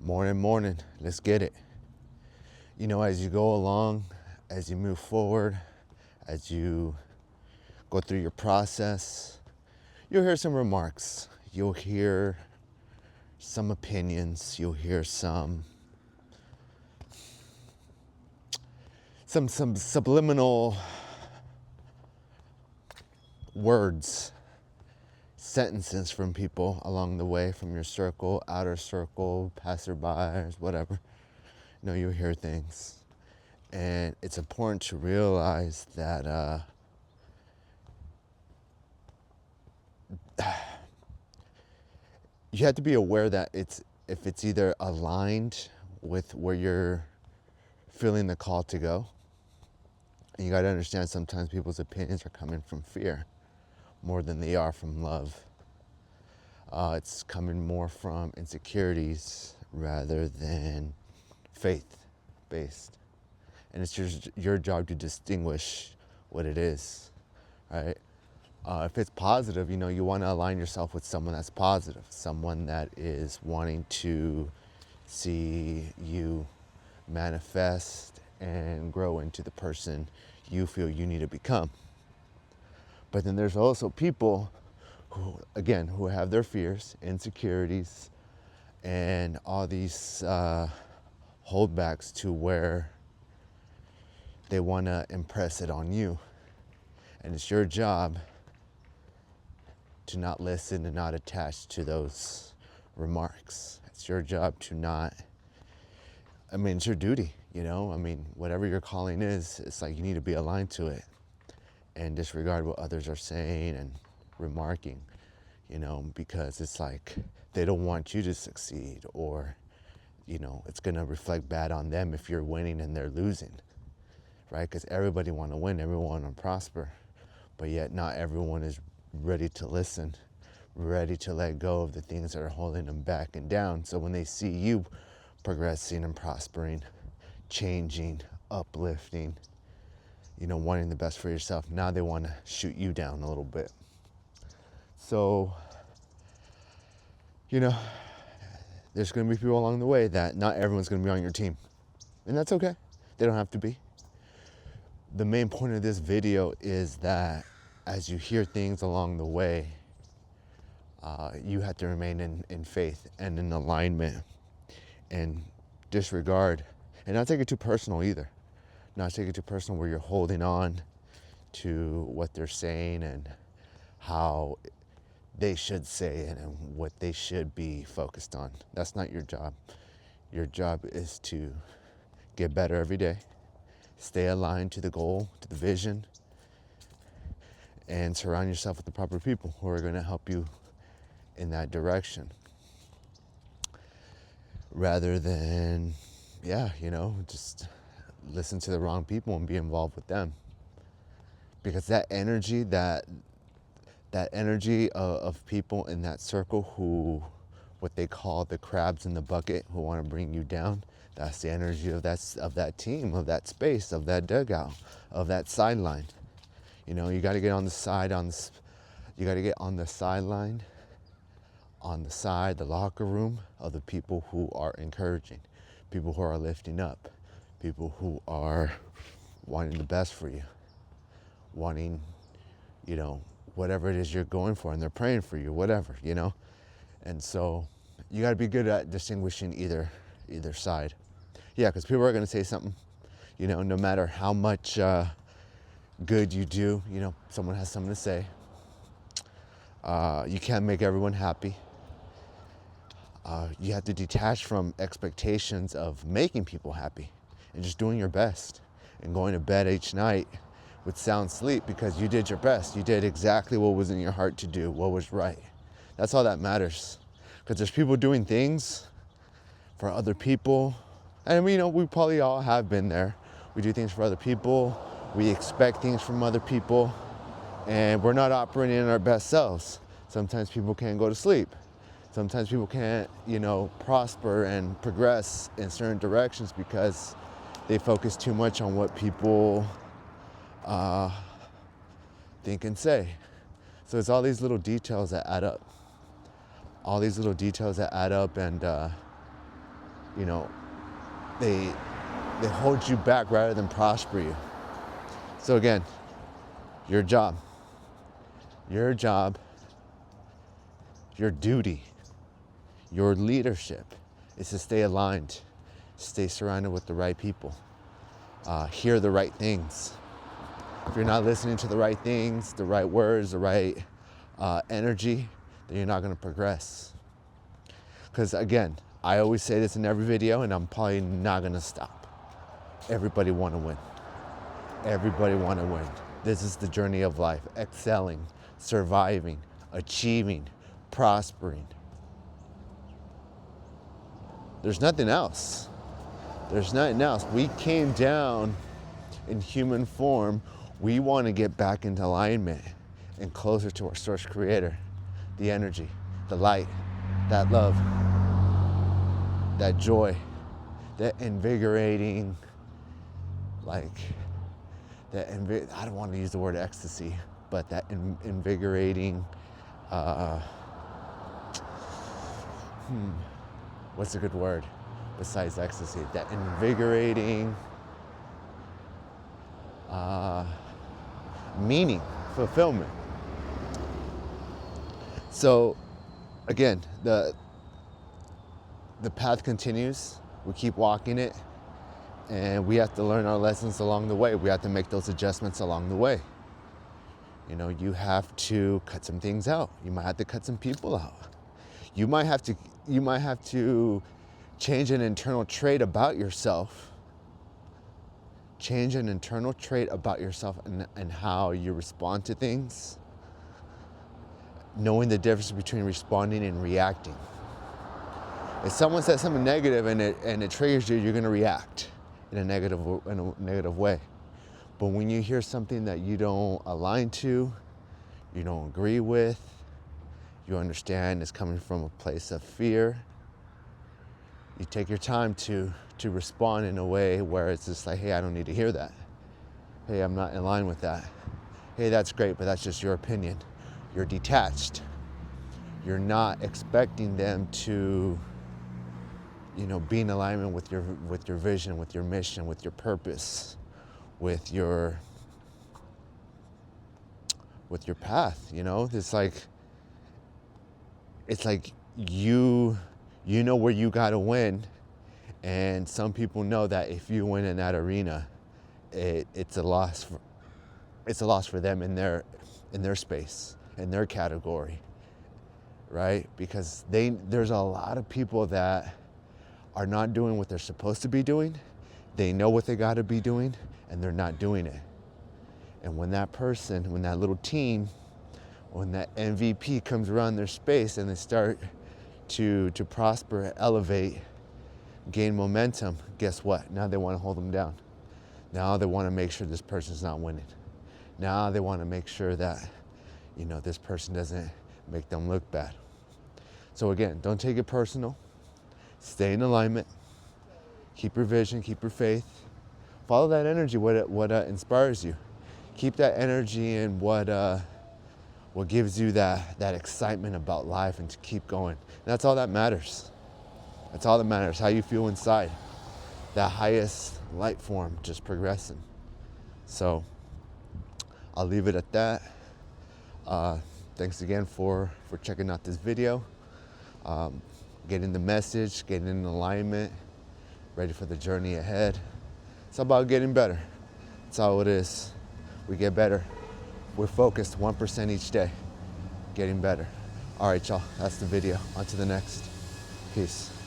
Morning, let's get it. As you go along, as you move forward, as you go through your process, you'll hear some remarks. You'll hear some opinions. You'll hear some subliminal words, sentences from people along the way, from your circle, outer circle, passerbys, whatever. You'll hear things. And it's important to realize that you have to be aware that if it's either aligned with where you're feeling the call to go. And you got to understand sometimes people's opinions are coming from fear more than they are from love. It's coming more from insecurities rather than faith-based. And it's your job to distinguish what it is, right? If it's positive, you want to align yourself with someone that's positive, someone that is wanting to see you manifest and grow into the person you feel you need to become. But then there's also people who have their fears, insecurities, and all these holdbacks to where they want to impress it on you. And it's your job to not listen and not attach to those remarks. It's your job to not, it's your duty, whatever your calling is, it's like you need to be aligned to it and disregard what others are saying and remarking, because it's like they don't want you to succeed, or, it's going to reflect bad on them if you're winning and they're losing, right? Because everybody want to win, everyone want to prosper, but yet not everyone is ready to listen, ready to let go of the things that are holding them back and down. So when they see you progressing and prospering, changing, uplifting, wanting the best for yourself, now they want to shoot you down a little bit. So, there's going to be people along the way that not everyone's going to be on your team. And that's okay. They don't have to be. The main point of this video is that as you hear things along the way, you have to remain in faith and in alignment and disregard, and not take it too personal either. Not take it too personal where you're holding on to what they're saying and how they should say it and what they should be focused on. That's not your job. Your job is to get better every day, stay aligned to the goal, to the vision, and surround yourself with the proper people who are going to help you in that direction. Rather than, just listen to the wrong people and be involved with them. Because that energy of people in that circle who, what they call the crabs in the bucket, who want to bring you down, that's the energy of that team, of that space, of that dugout, of that sideline. You got to get on the side, you got to get on the sideline, on the side, the locker room of the people who are encouraging, people who are lifting up, people who are wanting the best for you, wanting, whatever it is you're going for, and they're praying for you, whatever, And so you got to be good at distinguishing either side. Yeah, because people are going to say something, no matter how much good you do, someone has something to say. You can't make everyone happy. You have to detach from expectations of making people happy and just doing your best and going to bed each night with sound sleep because you did your best. You did exactly what was in your heart to do, what was right. That's all that matters. Because there's people doing things for other people. And we probably all have been there. We do things for other people. We expect things from other people. And we're not operating in our best selves. Sometimes people can't go to sleep. Sometimes people can't, prosper and progress in certain directions because they focus too much on what people think and say. So it's all these little details that add up. And you know, they hold you back rather than prosper you. So again, your job, your duty, your leadership is to stay aligned, stay surrounded with the right people, hear the right things. If you're not listening to the right things, the right words, the right energy, then you're not going to progress. Because again, I always say this in every video, and I'm probably not going to stop. Everybody want to win. Everybody want to win. This is the journey of life: excelling, surviving, achieving, prospering. There's nothing else. There's nothing else. We came down in human form. We want to get back into alignment and closer to our source creator, the energy, the light, that love, that joy, that invigorating, I don't want to use the word ecstasy, but that invigorating, what's a good word besides ecstasy? That invigorating meaning, fulfillment. So again, the path continues. We keep walking it, and we have to learn our lessons along the way. We have to make those adjustments along the way. You know, you have to cut some things out. You might have to cut some people out. You might have to change an internal trait about yourself. Change an internal trait about yourself and how you respond to things. Knowing the difference between responding and reacting. If someone says something negative and it triggers you, you're going to react in a negative way. But when you hear something that you don't align to, you don't agree with, you understand it's coming from a place of fear, you take your time to respond in a way where it's just like, hey, I don't need to hear that. Hey, I'm not in line with that. Hey, that's great, but that's just your opinion. You're detached. You're not expecting them to, you know, be in alignment with your vision, with your mission, with your purpose, with your path. You know, it's like you know where you gotta win, and some people know that if you win in that arena, it's a loss for them in their space, in their category, right? Because there's a lot of people that are not doing what they're supposed to be doing. They know what they gotta be doing, and they're not doing it. And when that little team, when that MVP comes around their space and they start to prosper, elevate, gain momentum, guess what? Now they want to hold them down. Now they want to make sure this person's not winning. Now they want to make sure that, you know, this person doesn't make them look bad. So again, don't take it personal. Stay in alignment. Keep your vision, keep your faith. Follow that energy, what inspires you. Keep that energy in what gives you that excitement about life, and to keep going. And that's all that matters. That's all that matters, how you feel inside. That highest light form, just progressing. So I'll leave it at that. Thanks again for checking out this video. Getting the message, getting in alignment, ready for the journey ahead. It's about getting better. That's all it is. We get better. We're focused 1% each day, getting better. All right, y'all, that's the video. On to the next. Peace.